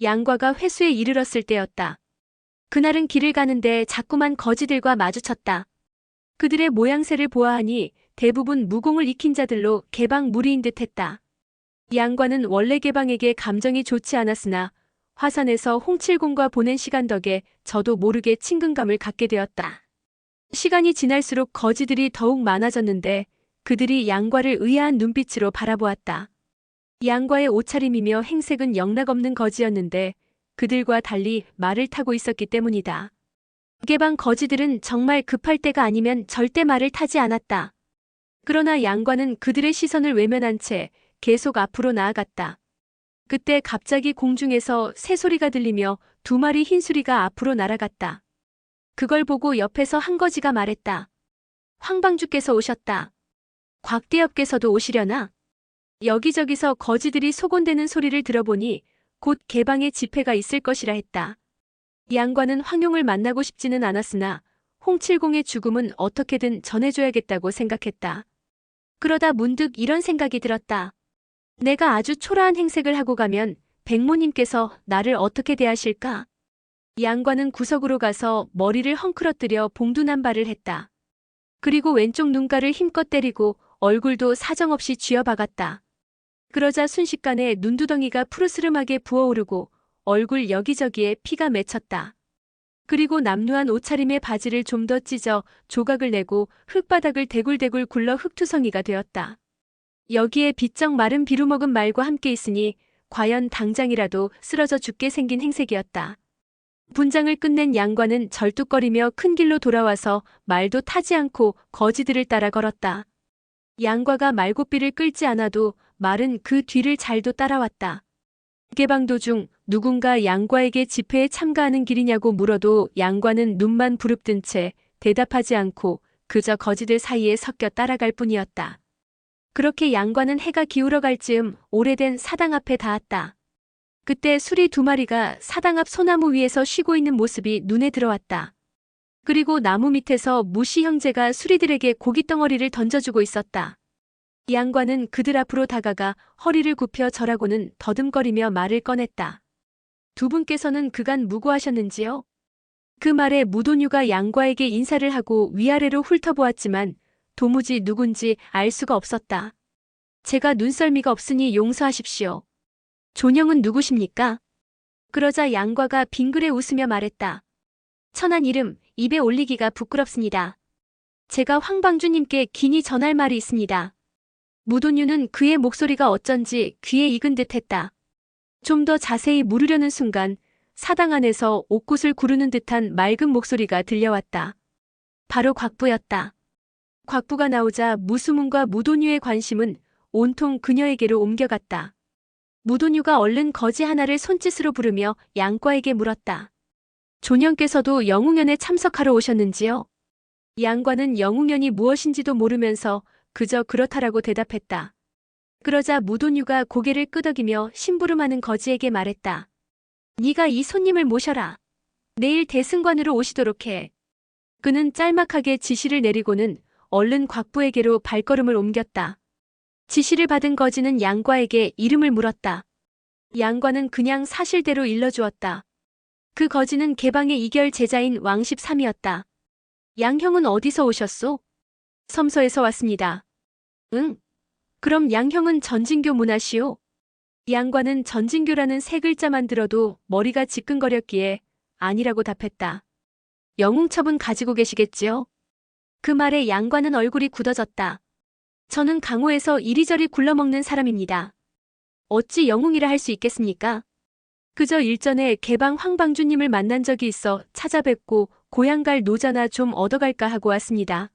양과가 회수에 이르렀을 때였다. 그날은 길을 가는데 자꾸만 거지들과 마주쳤다. 그들의 모양새를 보아하니 대부분 무공을 익힌 자들로 개방 무리인 듯했다. 양과는 원래 개방에게 감정이 좋지 않았으나 화산에서 홍칠공과 보낸 시간 덕에 저도 모르게 친근감을 갖게 되었다. 시간이 지날수록 거지들이 더욱 많아졌는데 그들이 양과를 의아한 눈빛으로 바라보았다. 양과의 옷차림이며 행색은 영락없는 거지였는데 그들과 달리 말을 타고 있었기 때문이다. 개방 거지들은 정말 급할 때가 아니면 절대 말을 타지 않았다. 그러나 양과는 그들의 시선을 외면한 채 계속 앞으로 나아갔다. 그때 갑자기 공중에서 새소리가 들리며 두 마리 흰수리가 앞으로 날아갔다. 그걸 보고 옆에서 한 거지가 말했다. 황방주께서 오셨다. 곽대엽께서도 오시려나? 여기저기서 거지들이 소곤대는 소리를 들어보니 곧 개방의 집회가 있을 것이라 했다. 양과는 황용을 만나고 싶지는 않았으나 홍칠공의 죽음은 어떻게든 전해줘야겠다고 생각했다. 그러다 문득 이런 생각이 들었다. 내가 아주 초라한 행색을 하고 가면 백모님께서 나를 어떻게 대하실까? 양과는 구석으로 가서 머리를 헝클어뜨려 봉두난발을 했다. 그리고 왼쪽 눈가를 힘껏 때리고 얼굴도 사정없이 쥐어박았다. 그러자 순식간에 눈두덩이가 푸르스름하게 부어오르고 얼굴 여기저기에 피가 맺혔다. 그리고 남루한 옷차림의 바지를 좀 더 찢어 조각을 내고 흙바닥을 대굴대굴 굴러 흙투성이가 되었다. 여기에 비쩍 마른 비루먹은 말과 함께 있으니 과연 당장이라도 쓰러져 죽게 생긴 행색이었다. 분장을 끝낸 양과는 절뚝거리며 큰 길로 돌아와서 말도 타지 않고 거지들을 따라 걸었다. 양과가 말고삐를 끌지 않아도 말은 그 뒤를 잘도 따라왔다. 개방 도중 누군가 양과에게 집회에 참가하는 길이냐고 물어도 양과는 눈만 부릅뜬 채 대답하지 않고 그저 거지들 사이에 섞여 따라갈 뿐이었다. 그렇게 양과는 해가 기울어갈 즈음 오래된 사당 앞에 닿았다. 그때 수리 두 마리가 사당 앞 소나무 위에서 쉬고 있는 모습이 눈에 들어왔다. 그리고 나무 밑에서 무시 형제가 수리들에게 고깃덩어리를 던져주고 있었다. 양과는 그들 앞으로 다가가 허리를 굽혀 절하고는 더듬거리며 말을 꺼냈다. 두 분께서는 그간 무고하셨는지요? 그 말에 무도뉴가 양과에게 인사를 하고 위아래로 훑어보았지만 도무지 누군지 알 수가 없었다. 제가 눈썰미가 없으니 용서하십시오. 존영은 누구십니까? 그러자 양과가 빙그레 웃으며 말했다. 천한 이름 입에 올리기가 부끄럽습니다. 제가 황방주님께 긴히 전할 말이 있습니다. 무도뉴는 그의 목소리가 어쩐지 귀에 익은 듯했다. 좀 더 자세히 물으려는 순간 사당 안에서 옥굿을 구르는 듯한 맑은 목소리가 들려왔다. 바로 곽부였다. 곽부가 나오자 무수문과 무도뉴의 관심은 온통 그녀에게로 옮겨갔다. 무도뉴가 얼른 거지 하나를 손짓으로 부르며 양과에게 물었다. 존영께서도 영웅연에 참석하러 오셨는지요? 양과는 영웅연이 무엇인지도 모르면서 그저 그렇다라고 대답했다. 그러자 무도뉴가 고개를 끄덕이며 심부름하는 거지에게 말했다. 네가 이 손님을 모셔라. 내일 대승관으로 오시도록 해. 그는 짤막하게 지시를 내리고는 얼른 곽부에게로 발걸음을 옮겼다. 지시를 받은 거지는 양과에게 이름을 물었다. 양과는 그냥 사실대로 일러주었다. 그 거지는 개방의 이결 제자인 왕십삼이었다. 양형은 어디서 오셨소? 섬서에서 왔습니다. 응? 그럼 양형은 전진교 문화시오? 양과는 전진교라는 세 글자만 들어도 머리가 지끈거렸기에 아니라고 답했다. 영웅첩은 가지고 계시겠지요? 그 말에 양과는 얼굴이 굳어졌다. 저는 강호에서 이리저리 굴러먹는 사람입니다. 어찌 영웅이라 할 수 있겠습니까? 그저 일전에 개방 황방주님을 만난 적이 있어 찾아뵙고 고향갈 노자나 좀 얻어갈까 하고 왔습니다.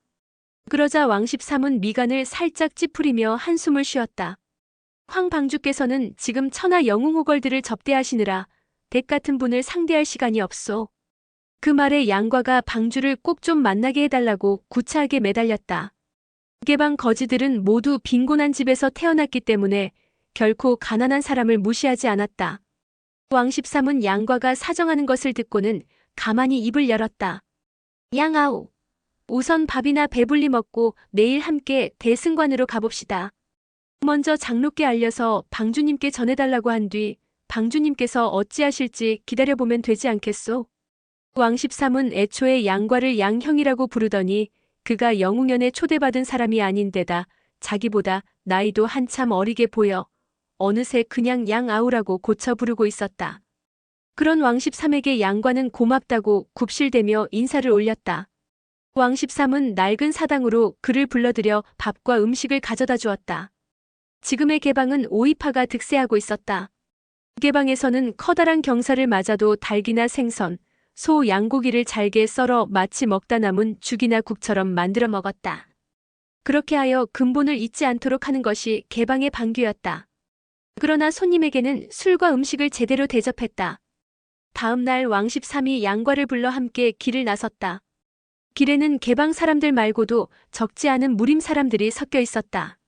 그러자 왕십삼은 미간을 살짝 찌푸리며 한숨을 쉬었다. 황방주께서는 지금 천하 영웅호걸들을 접대하시느라 댁 같은 분을 상대할 시간이 없소. 그 말에 양과가 방주를 꼭 좀 만나게 해달라고 구차하게 매달렸다. 개방 거지들은 모두 빈곤한 집에서 태어났기 때문에 결코 가난한 사람을 무시하지 않았다. 왕십삼은 양과가 사정하는 것을 듣고는 가만히 입을 열었다. 양아우, 우선 밥이나 배불리 먹고 내일 함께 대승관으로 가봅시다. 먼저 장로께 알려서 방주님께 전해달라고 한 뒤 방주님께서 어찌하실지 기다려보면 되지 않겠소? 왕십삼은 애초에 양과를 양형이라고 부르더니 그가 영웅연에 초대받은 사람이 아닌데다 자기보다 나이도 한참 어리게 보여 어느새 그냥 양아우라고 고쳐 부르고 있었다. 그런 왕십삼에게 양과는 고맙다고 굽실대며 인사를 올렸다. 왕십삼은 낡은 사당으로 그를 불러들여 밥과 음식을 가져다 주었다. 지금의 개방은 오이파가 득세하고 있었다. 개방에서는 커다란 경사를 맞아도 닭이나 생선, 소, 양고기를 잘게 썰어 마치 먹다 남은 죽이나 국처럼 만들어 먹었다. 그렇게 하여 근본을 잊지 않도록 하는 것이 개방의 방규였다. 그러나 손님에게는 술과 음식을 제대로 대접했다. 다음 날 왕십삼이 양과를 불러 함께 길을 나섰다. 길에는 개방 사람들 말고도 적지 않은 무림 사람들이 섞여 있었다.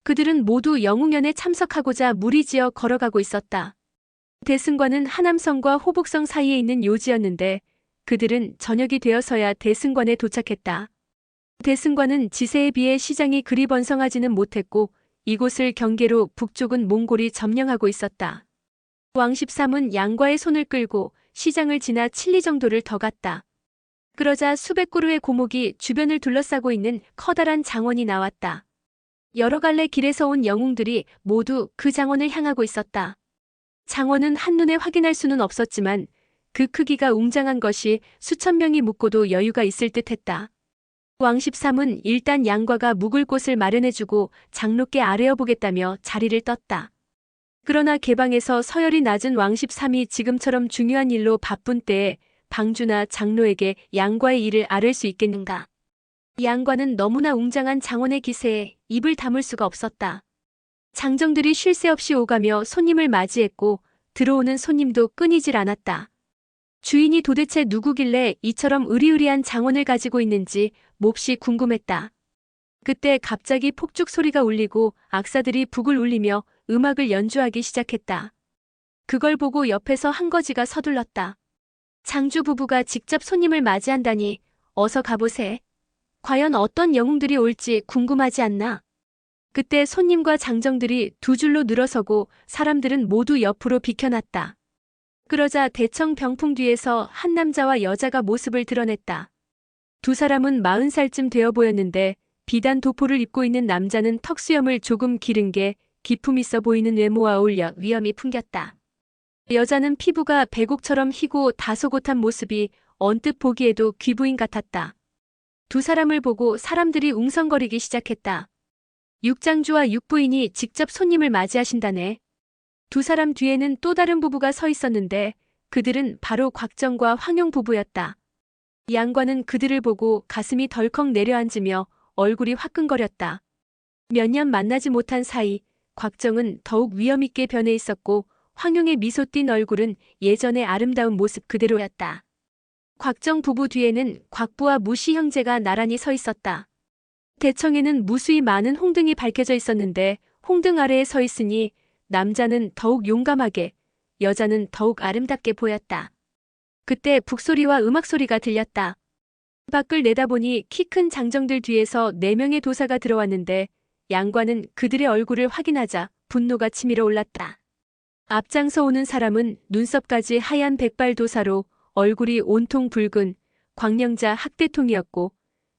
그들은 모두 영웅연에 참석하고자 무리지어 걸어가고 있었다. 대승관은 하남성과 호북성 사이에 있는 요지였는데 그들은 저녁이 되어서야 대승관에 도착했다. 대승관은 지세에 비해 시장이 그리 번성하지는 못했고 이곳을 경계로 북쪽은 몽골이 점령하고 있었다. 왕십삼은 양과의 손을 끌고 시장을 지나 칠리 정도를 더 갔다. 그러자 수백 그루의 고목이 주변을 둘러싸고 있는 커다란 장원이 나왔다. 여러 갈래 길에서 온 영웅들이 모두 그 장원을 향하고 있었다. 장원은 한눈에 확인할 수는 없었지만 그 크기가 웅장한 것이 수천 명이 묵고도 여유가 있을 듯했다. 왕십삼은 일단 양과가 묵을 곳을 마련해주고 장로께 아뢰어보겠다며 자리를 떴다. 그러나 개방에서 서열이 낮은 왕십삼이 지금처럼 중요한 일로 바쁜 때에 방주나 장로에게 양과의 일을 아뢰 수 있겠는가. 양과는 너무나 웅장한 장원의 기세에 입을 다물 수가 없었다. 장정들이 쉴 새 없이 오가며 손님을 맞이했고 들어오는 손님도 끊이질 않았다. 주인이 도대체 누구길래 이처럼 으리으리한 장원을 가지고 있는지 몹시 궁금했다. 그때 갑자기 폭죽 소리가 울리고 악사들이 북을 울리며 음악을 연주하기 시작했다. 그걸 보고 옆에서 한거지가 서둘렀다. 장주 부부가 직접 손님을 맞이한다니 어서 가보세. 과연 어떤 영웅들이 올지 궁금하지 않나? 그때 손님과 장정들이 두 줄로 늘어서고 사람들은 모두 옆으로 비켜났다. 그러자 대청 병풍 뒤에서 한 남자와 여자가 모습을 드러냈다. 두 사람은 40살쯤 되어 보였는데 비단 도포를 입고 있는 남자는 턱수염을 조금 기른 게 기품 있어 보이는 외모와 어울려 위엄이 풍겼다. 여자는 피부가 백옥처럼 희고 다소곳한 모습이 언뜻 보기에도 귀부인 같았다. 두 사람을 보고 사람들이 웅성거리기 시작했다. 육장주와 육부인이 직접 손님을 맞이하신다네. 두 사람 뒤에는 또 다른 부부가 서 있었는데 그들은 바로 곽정과 황용 부부였다. 양과는 그들을 보고 가슴이 덜컥 내려앉으며 얼굴이 화끈거렸다. 몇 년 만나지 못한 사이 곽정은 더욱 위엄있게 변해 있었고 황용의 미소 띤 얼굴은 예전의 아름다운 모습 그대로였다. 곽정 부부 뒤에는 곽부와 무시 형제가 나란히 서 있었다. 대청에는 무수히 많은 홍등이 밝혀져 있었는데 홍등 아래에 서 있으니 남자는 더욱 용감하게, 여자는 더욱 아름답게 보였다. 그때 북소리와 음악소리가 들렸다. 밖을 내다보니 키 큰 장정들 뒤에서 4명의 도사가 들어왔는데 양과는 그들의 얼굴을 확인하자 분노가 치밀어 올랐다. 앞장서 오는 사람은 눈썹까지 하얀 백발 도사로 얼굴이 온통 붉은 광령자 학대통이었고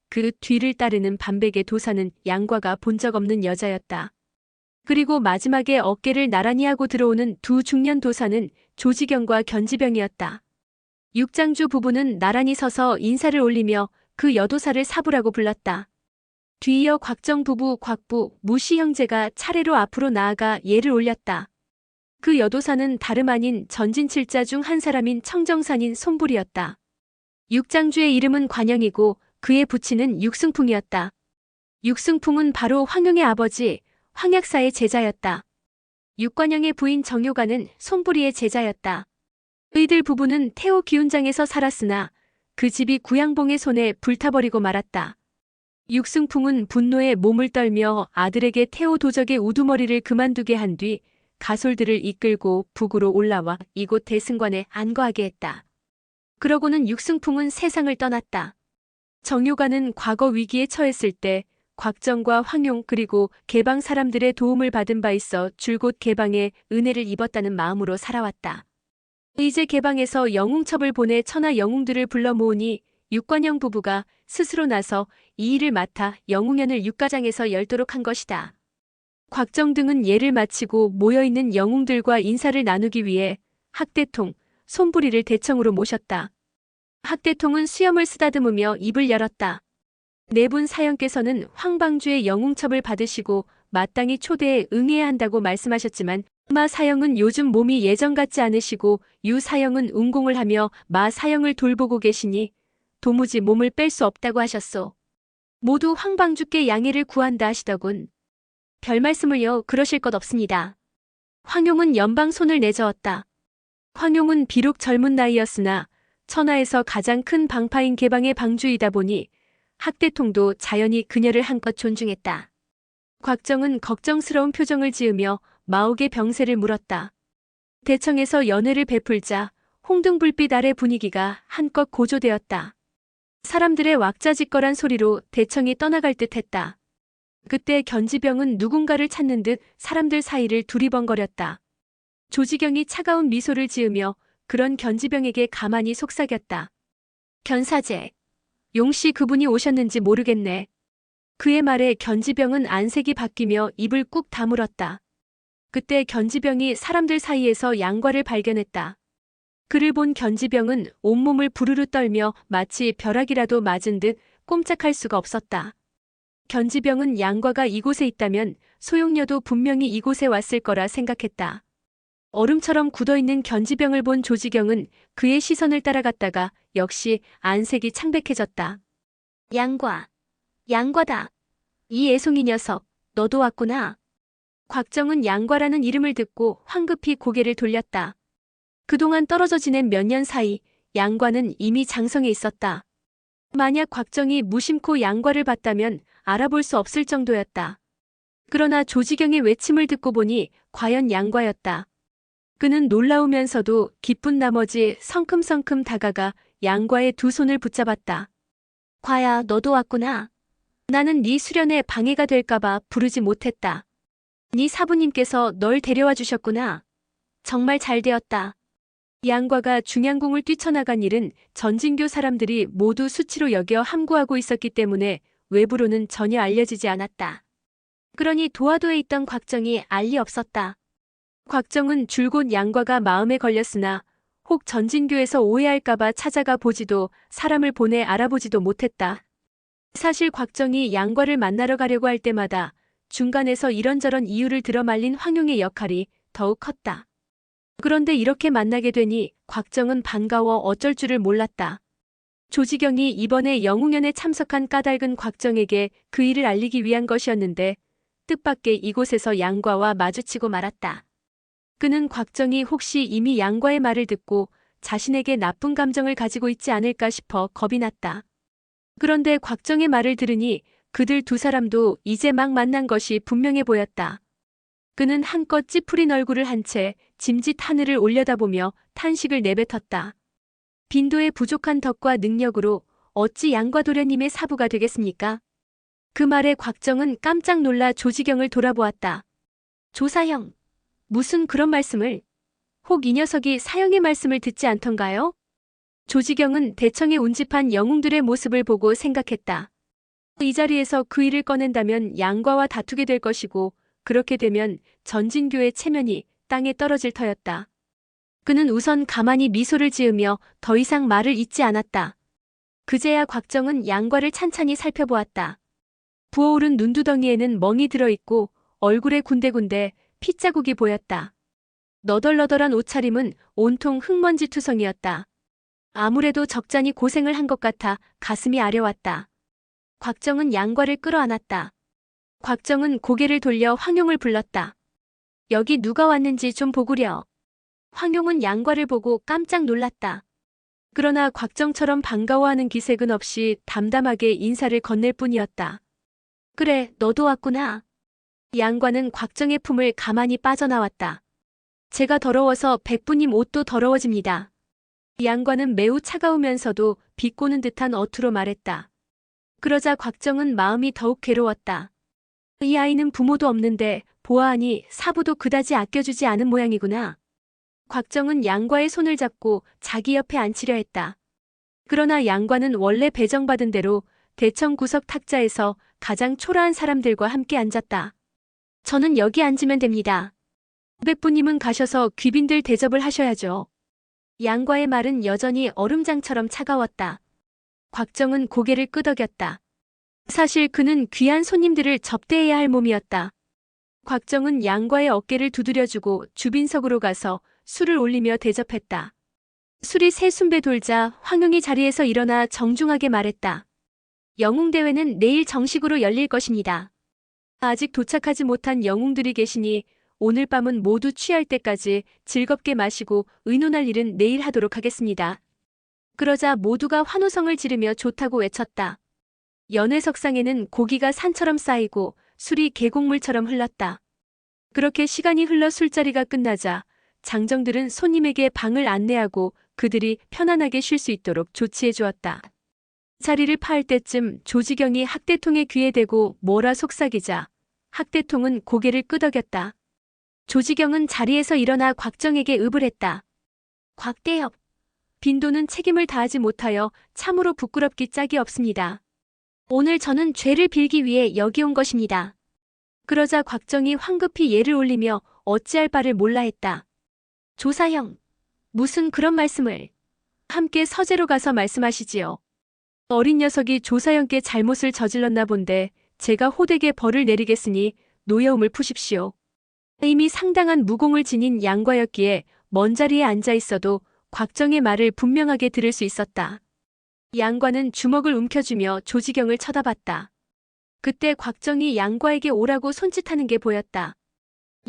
그 뒤를 따르는 반백의 도사는 양과가 본 적 없는 여자였다. 그리고 마지막에 어깨를 나란히 하고 들어오는 두 중년 도사는 조지경과 견지병이었다. 육장주 부부는 나란히 서서 인사를 올리며 그 여도사를 사부라고 불렀다. 뒤이어 곽정 부부 곽부, 무시 형제가 차례로 앞으로 나아가 예를 올렸다. 그 여도사는 다름 아닌 전진칠자 중 한 사람인 청정산인 손불이었다. 육장주의 이름은 관영이고 그의 부친은 육승풍이었다. 육승풍은 바로 황용의 아버지 황약사의 제자였다. 육관영의 부인 정효가는 손불이의 제자였다. 의들 부부는 태호 기운장에서 살았으나 그 집이 구양봉의 손에 불타버리고 말았다. 육승풍은 분노에 몸을 떨며 아들에게 태호 도적의 우두머리를 그만두게 한 뒤 가솔들을 이끌고 북으로 올라와 이곳 대승관에 안거하게 했다. 그러고는 육승풍은 세상을 떠났다. 정효가는 과거 위기에 처했을 때 곽정과 황용 그리고 개방 사람들의 도움을 받은 바 있어 줄곧 개방의 은혜를 입었다는 마음으로 살아왔다. 이제 개방에서 영웅첩을 보내 천하 영웅들을 불러 모으니 육관영 부부가 스스로 나서 이 일을 맡아 영웅연을 육가장에서 열도록 한 것이다. 곽정 등은 예를 마치고 모여있는 영웅들과 인사를 나누기 위해 학대통, 손부리를 대청으로 모셨다. 학대통은 수염을 쓰다듬으며 입을 열었다. 네 분 사형께서는 황방주의 영웅첩을 받으시고 마땅히 초대에 응해야 한다고 말씀하셨지만 마 사형은 요즘 몸이 예전 같지 않으시고 유 사형은 운공을 하며 마 사형을 돌보고 계시니 도무지 몸을 뺄 수 없다고 하셨소. 모두 황방주께 양해를 구한다 하시더군. 별 말씀을요, 그러실 것 없습니다. 황용은 연방 손을 내저었다. 황용은 비록 젊은 나이였으나 천하에서 가장 큰 방파인 개방의 방주이다 보니 학대통도 자연히 그녀를 한껏 존중했다. 곽정은 걱정스러운 표정을 지으며 마옥의 병세를 물었다. 대청에서 연회를 베풀자 홍등불빛 아래 분위기가 한껏 고조되었다. 사람들의 왁자지껄한 소리로 대청이 떠나갈 듯했다. 그때 견지병은 누군가를 찾는 듯 사람들 사이를 두리번거렸다. 조지경이 차가운 미소를 지으며 그런 견지병에게 가만히 속삭였다. 견사제, 용씨 그분이 오셨는지 모르겠네. 그의 말에 견지병은 안색이 바뀌며 입을 꾹 다물었다. 그때 견지병이 사람들 사이에서 양과를 발견했다. 그를 본 견지병은 온몸을 부르르 떨며 마치 벼락이라도 맞은 듯 꼼짝할 수가 없었다. 견지병은 양과가 이곳에 있다면 소용녀도 분명히 이곳에 왔을 거라 생각했다. 얼음처럼 굳어있는 견지병을 본 조지경은 그의 시선을 따라갔다가 역시 안색이 창백해졌다. 양과, 양과다. 이 애송이 녀석, 너도 왔구나. 곽정은 양과라는 이름을 듣고 황급히 고개를 돌렸다. 그동안 떨어져 지낸 몇 년 사이 양과는 이미 장성해 있었다. 만약 곽정이 무심코 양과를 봤다면 알아볼 수 없을 정도였다. 그러나 조지경의 외침을 듣고 보니 과연 양과였다. 그는 놀라우면서도 기쁜 나머지 성큼성큼 다가가 양과의 두 손을 붙잡았다. 과야, 너도 왔구나. 나는 네 수련에 방해가 될까봐 부르지 못했다. 네 사부님께서 널 데려와 주셨구나. 정말 잘 되었다. 양과가 중양궁을 뛰쳐나간 일은 전진교 사람들이 모두 수치로 여겨 함구하고 있었기 때문에 외부로는 전혀 알려지지 않았다. 그러니 도화도에 있던 곽정이 알 리 없었다. 곽정은 줄곧 양과가 마음에 걸렸으나 혹 전진교에서 오해할까봐 찾아가 보지도 사람을 보내 알아보지도 못했다. 사실 곽정이 양과를 만나러 가려고 할 때마다 중간에서 이런저런 이유를 들어 말린 황용의 역할이 더욱 컸다. 그런데 이렇게 만나게 되니 곽정은 반가워 어쩔 줄을 몰랐다. 조지경이 이번에 영웅연에 참석한 까닭은 곽정에게 그 일을 알리기 위한 것이었는데 뜻밖의 이곳에서 양과와 마주치고 말았다. 그는 곽정이 혹시 이미 양과의 말을 듣고 자신에게 나쁜 감정을 가지고 있지 않을까 싶어 겁이 났다. 그런데 곽정의 말을 들으니 그들 두 사람도 이제 막 만난 것이 분명해 보였다. 그는 한껏 찌푸린 얼굴을 한 채 짐짓 하늘을 올려다보며 탄식을 내뱉었다. 빈도의 부족한 덕과 능력으로 어찌 양과 도련님의 사부가 되겠습니까? 그 말에 곽정은 깜짝 놀라 조지경을 돌아보았다. 조사형, 무슨 그런 말씀을? 혹 이 녀석이 사형의 말씀을 듣지 않던가요? 조지경은 대청에 운집한 영웅들의 모습을 보고 생각했다. 이 자리에서 그 일을 꺼낸다면 양과와 다투게 될 것이고 그렇게 되면 전진교의 체면이 땅에 떨어질 터였다. 그는 우선 가만히 미소를 지으며 더 이상 말을 잇지 않았다. 그제야 곽정은 양과를 찬찬히 살펴보았다. 부어오른 눈두덩이에는 멍이 들어있고 얼굴에 군데군데 핏자국이 보였다. 너덜너덜한 옷차림은 온통 흙먼지 투성이었다. 아무래도 적잖이 고생을 한 것 같아 가슴이 아려왔다. 곽정은 양과를 끌어안았다. 곽정은 고개를 돌려 황용을 불렀다. 여기 누가 왔는지 좀 보구려. 황용은 양과를 보고 깜짝 놀랐다. 그러나 곽정처럼 반가워하는 기색은 없이 담담하게 인사를 건넬 뿐이었다. 그래, 너도 왔구나. 양과는 곽정의 품을 가만히 빠져나왔다. 제가 더러워서 백부님 옷도 더러워집니다. 양과는 매우 차가우면서도 비꼬는 듯한 어투로 말했다. 그러자 곽정은 마음이 더욱 괴로웠다. 이 아이는 부모도 없는데 보아하니 사부도 그다지 아껴주지 않은 모양이구나. 곽정은 양과의 손을 잡고 자기 옆에 앉히려 했다. 그러나 양과는 원래 배정받은 대로 대청 구석 탁자에서 가장 초라한 사람들과 함께 앉았다. 저는 여기 앉으면 됩니다. 백부님은 가셔서 귀빈들 대접을 하셔야죠. 양과의 말은 여전히 얼음장처럼 차가웠다. 곽정은 고개를 끄덕였다. 사실 그는 귀한 손님들을 접대해야 할 몸이었다. 곽정은 양과의 어깨를 두드려주고 주빈석으로 가서 술을 올리며 대접했다. 술이 세 순배 돌자 황용이 자리에서 일어나 정중하게 말했다. 영웅대회는 내일 정식으로 열릴 것입니다. 아직 도착하지 못한 영웅들이 계시니 오늘 밤은 모두 취할 때까지 즐겁게 마시고 의논할 일은 내일 하도록 하겠습니다. 그러자 모두가 환호성을 지르며 좋다고 외쳤다. 연회석상에는 고기가 산처럼 쌓이고 술이 계곡물처럼 흘렀다. 그렇게 시간이 흘러 술자리가 끝나자 장정들은 손님에게 방을 안내하고 그들이 편안하게 쉴 수 있도록 조치해 주었다. 자리를 파할 때쯤 조지경이 학대통의 귀에 대고 뭐라 속삭이자 학대통은 고개를 끄덕였다. 조지경은 자리에서 일어나 곽정에게 읍을 했다. 곽대엽, 빈도는 책임을 다하지 못하여 참으로 부끄럽기 짝이 없습니다. 오늘 저는 죄를 빌기 위해 여기 온 것입니다. 그러자 곽정이 황급히 예를 올리며 어찌할 바를 몰라 했다. 조사형, 무슨 그런 말씀을. 함께 서재로 가서 말씀하시지요. 어린 녀석이 조사형께 잘못을 저질렀나 본데 제가 호되게 벌을 내리겠으니 노여움을 푸십시오. 이미 상당한 무공을 지닌 양과였기에 먼 자리에 앉아 있어도 곽정의 말을 분명하게 들을 수 있었다. 양과는 주먹을 움켜쥐며 조지경을 쳐다봤다. 그때 곽정이 양과에게 오라고 손짓하는 게 보였다.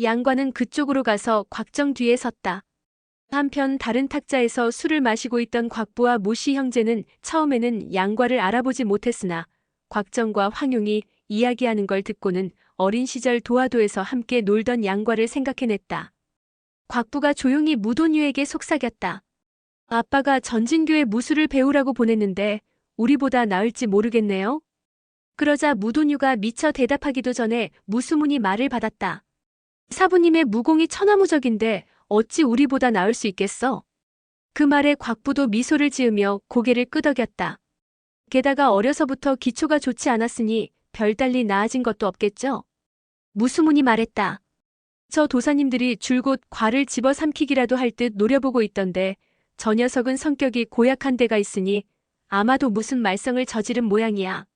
양과는 그쪽으로 가서 곽정 뒤에 섰다. 한편 다른 탁자에서 술을 마시고 있던 곽부와 모씨 형제는 처음에는 양과를 알아보지 못했으나 곽정과 황용이 이야기하는 걸 듣고는 어린 시절 도화도에서 함께 놀던 양과를 생각해냈다. 곽부가 조용히 무도뉴에게 속삭였다. 아빠가 전진교에 무술을 배우라고 보냈는데 우리보다 나을지 모르겠네요. 그러자 무도뉴가 미처 대답하기도 전에 무수문이 말을 받았다. 사부님의 무공이 천하무적인데 어찌 우리보다 나을 수 있겠어? 그 말에 곽부도 미소를 지으며 고개를 끄덕였다. 게다가 어려서부터 기초가 좋지 않았으니 별달리 나아진 것도 없겠죠? 무수문이 말했다. 저 도사님들이 줄곧 과를 집어삼키기라도 할 듯 노려보고 있던데 저 녀석은 성격이 고약한 데가 있으니 아마도 무슨 말썽을 저지른 모양이야.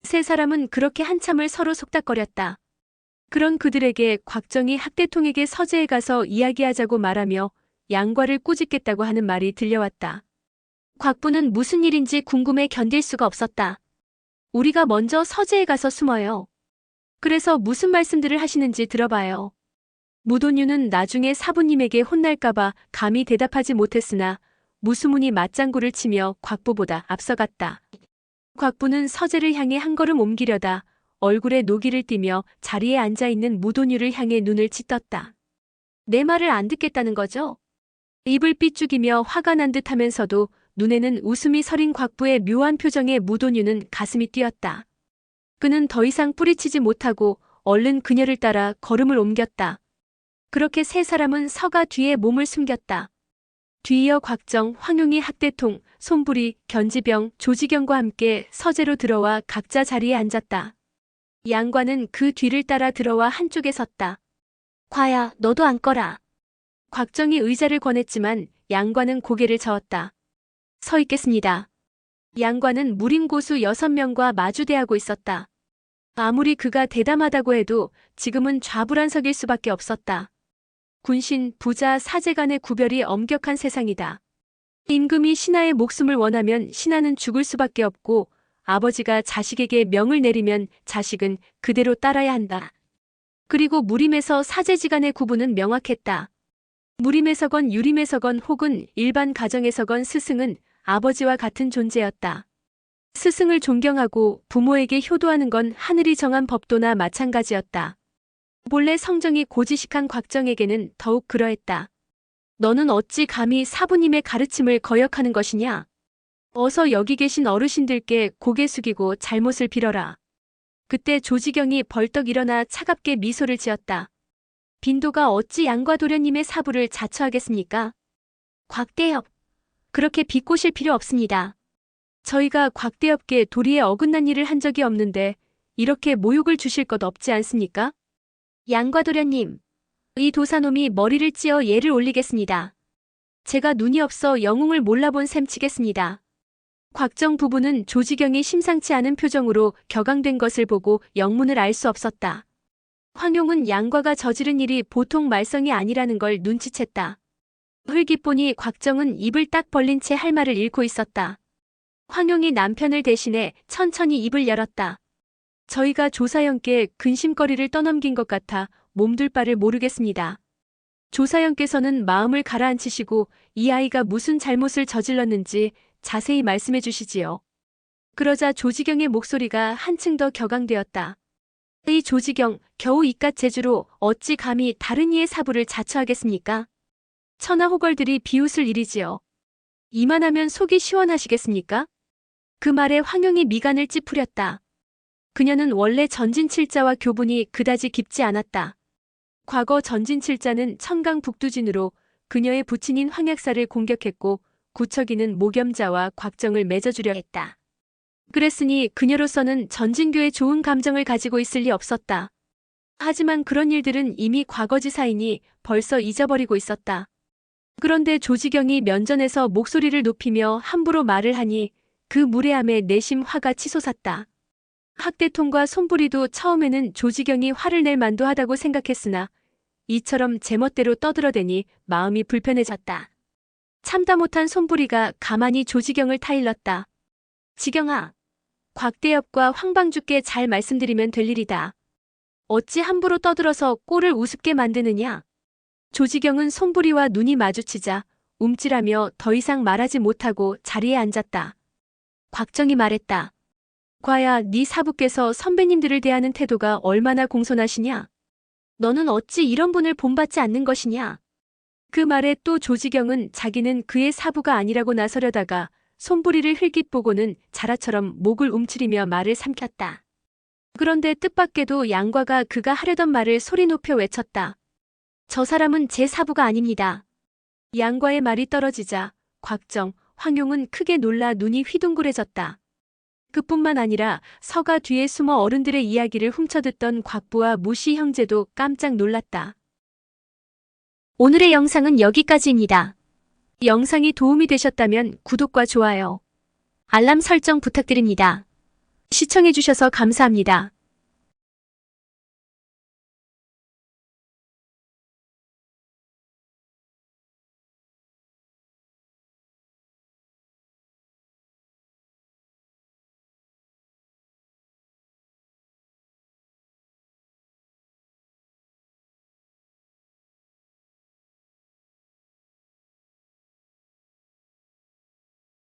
세 사람은 그렇게 한참을 서로 속닥거렸다. 그런 그들에게 곽정이 학대통에게 서재에 가서 이야기하자고 말하며 양과를 꾸짖겠다고 하는 말이 들려왔다. 곽부는 무슨 일인지 궁금해 견딜 수가 없었다. 우리가 먼저 서재에 가서 숨어요. 그래서 무슨 말씀들을 하시는지 들어봐요. 무도뉴는 나중에 사부님에게 혼날까봐 감히 대답하지 못했으나 무수문이 맞장구를 치며 곽부보다 앞서갔다. 곽부는 서재를 향해 한 걸음 옮기려다 얼굴에 노기를 띠며 자리에 앉아있는 무도뉴를 향해 눈을 찢었다. 내 말을 안 듣겠다는 거죠? 입을 삐죽이며 화가 난 듯 하면서도 눈에는 웃음이 서린 곽부의 묘한 표정에 무도뉴는 가슴이 뛰었다. 그는 더 이상 뿌리치지 못하고 얼른 그녀를 따라 걸음을 옮겼다. 그렇게 세 사람은 서가 뒤에 몸을 숨겼다. 뒤이어 곽정, 황용이 학대통, 손부리, 견지병, 조지경과 함께 서재로 들어와 각자 자리에 앉았다. 양과는 그 뒤를 따라 들어와 한쪽에 섰다. 과야, 너도 앉거라. 곽정이 의자를 권했지만 양과는 고개를 저었다. 서 있겠습니다. 양과는 무림고수 6명과 마주대하고 있었다. 아무리 그가 대담하다고 해도 지금은 좌불안석일 수밖에 없었다. 군신, 부자, 사제 간의 구별이 엄격한 세상이다. 임금이 신하의 목숨을 원하면 신하는 죽을 수밖에 없고 아버지가 자식에게 명을 내리면 자식은 그대로 따라야 한다. 그리고 무림에서 사제지간의 구분은 명확했다. 무림에서건 유림에서건 혹은 일반 가정에서건 스승은 아버지와 같은 존재였다. 스승을 존경하고 부모에게 효도하는 건 하늘이 정한 법도나 마찬가지였다. 본래 성정이 고지식한 곽정에게는 더욱 그러했다. 너는 어찌 감히 사부님의 가르침을 거역하는 것이냐? 어서 여기 계신 어르신들께 고개 숙이고 잘못을 빌어라. 그때 조지경이 벌떡 일어나 차갑게 미소를 지었다. 빈도가 어찌 양과 도련님의 사부를 자처하겠습니까? 곽대엽, 그렇게 비꼬실 필요 없습니다. 저희가 곽대엽께 도리에 어긋난 일을 한 적이 없는데 이렇게 모욕을 주실 것 없지 않습니까? 양과 도련님, 이 도사놈이 머리를 찧어 예를 올리겠습니다. 제가 눈이 없어 영웅을 몰라본 셈 치겠습니다. 곽정 부부는 조지경이 심상치 않은 표정으로 격앙된 것을 보고 영문을 알 수 없었다. 황용은 양과가 저지른 일이 보통 말썽이 아니라는 걸 눈치챘다. 흘깃 보니 곽정은 입을 딱 벌린 채 할 말을 잃고 있었다. 황용이 남편을 대신해 천천히 입을 열었다. 저희가 조사연께 근심거리를 떠넘긴 것 같아 몸둘 바를 모르겠습니다. 조사연께서는 마음을 가라앉히시고 이 아이가 무슨 잘못을 저질렀는지 자세히 말씀해 주시지요. 그러자 조지경의 목소리가 한층 더 격앙되었다. 이 조지경, 겨우 이깟 재주로 어찌 감히 다른 이의 사부를 자처하겠습니까? 천하호걸들이 비웃을 일이지요. 이만하면 속이 시원하시겠습니까? 그 말에 황용이 미간을 찌푸렸다. 그녀는 원래 전진칠자와 교분이 그다지 깊지 않았다. 과거 전진칠자는 청강 북두진으로 그녀의 부친인 황약사를 공격했고 구척이는 모겸자와 곽정을 맺어주려 했다. 그랬으니 그녀로서는 전진교에 좋은 감정을 가지고 있을 리 없었다. 하지만 그런 일들은 이미 과거지사이니 벌써 잊어버리고 있었다. 그런데 조지경이 면전에서 목소리를 높이며 함부로 말을 하니 그 무례함에 내심 화가 치솟았다. 학대통과 손부리도 처음에는 조지경이 화를 낼 만도 하다고 생각했으나 이처럼 제멋대로 떠들어대니 마음이 불편해졌다. 참다 못한 손부리가 가만히 조지경을 타일렀다. 지경아, 곽대엽과 황방주께 잘 말씀드리면 될 일이다. 어찌 함부로 떠들어서 꼴을 우습게 만드느냐? 조지경은 손부리와 눈이 마주치자 움찔하며 더 이상 말하지 못하고 자리에 앉았다. 곽정이 말했다. 과야, 네 사부께서 선배님들을 대하는 태도가 얼마나 공손하시냐? 너는 어찌 이런 분을 본받지 않는 것이냐? 그 말에 또 조지경은 자기는 그의 사부가 아니라고 나서려다가 손부리를 흘깃 보고는 자라처럼 목을 움츠리며 말을 삼켰다. 그런데 뜻밖에도 양과가 그가 하려던 말을 소리 높여 외쳤다. 저 사람은 제 사부가 아닙니다. 양과의 말이 떨어지자 곽정, 황용은 크게 놀라 눈이 휘둥그레졌다. 그뿐만 아니라 서가 뒤에 숨어 어른들의 이야기를 훔쳐듣던 곽부와 무시 형제도 깜짝 놀랐다. 오늘의 영상은 여기까지입니다. 영상이 도움이 되셨다면 구독과 좋아요, 알람 설정 부탁드립니다. 시청해주셔서 감사합니다.